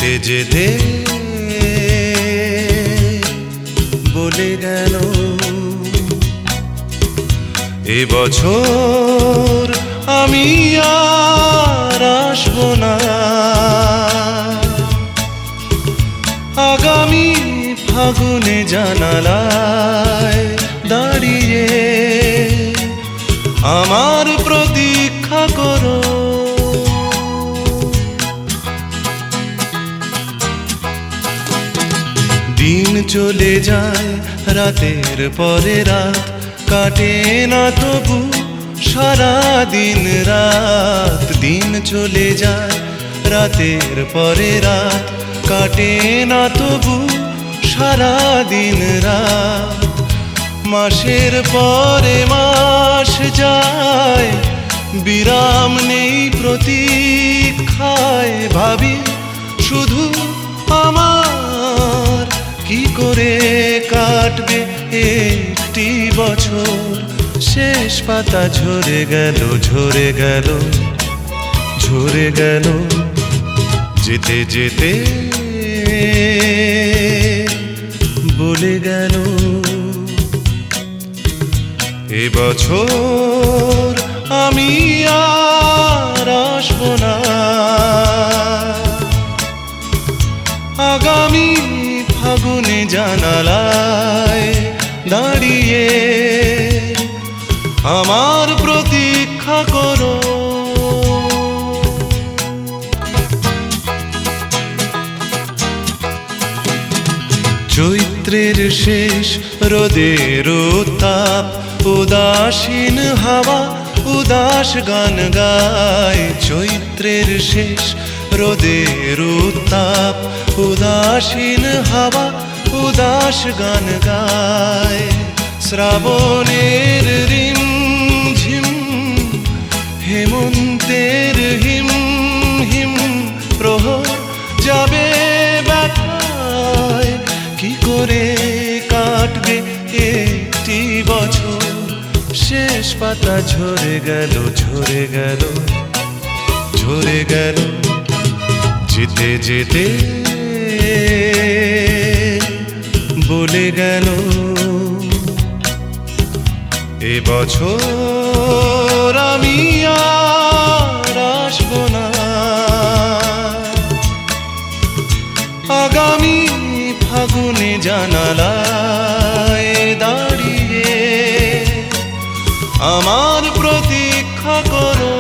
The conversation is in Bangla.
যেতে যেতে বলে গেল এবছর আমি আর আসবো না। আগামী ফাগুনে জানালায় দাঁড়িয়ে আমার প্রতীক্ষা করো। দিন চলে যায় রাতের পরে রাত, কাটে না তবু সারা দিন রাত। দিন চলে যায় রাতের পরে রাত, কাটে না তবু সারা দিন রাত। মাসের পরে মাস যায়, বিরাম নেই প্রতীক্ষায়। ভাবি শুধু আমার কি করে কাটবে একটি বছর। শেষ পাতা ঝরে গেল, ঝরে গেল, ঝরে গেল। যেতে যেতে বলে গেল এবছর আমি আর আসবো না। আগামী ফাগুনে জানালায় দাঁড়িয়ে আমার প্রতীক্ষা করো। চৈত্রের শেষ রোদের তাপ, উদাসীন হাওয়া উদাস গান গায়। চৈত্রের শেষ রোদের তাপ, উদাসীন হাওয়া উদাস গান গায়। শ্রাবণের রিম ঝিম, হেমন্তের হিম হিম প্রহর যাবে ব্যথায়। কি করে কাটবে একটি বছর। শেষ পাতা ঝরে গেল, ঝরে গেল, ঝরে গেল। যেতে যেতে বলে গেল এবছর আমি আর আসবো না। আগামী ফাগুনে জানালায় দাঁড়িয়ে আমার প্রতীক্ষা করো।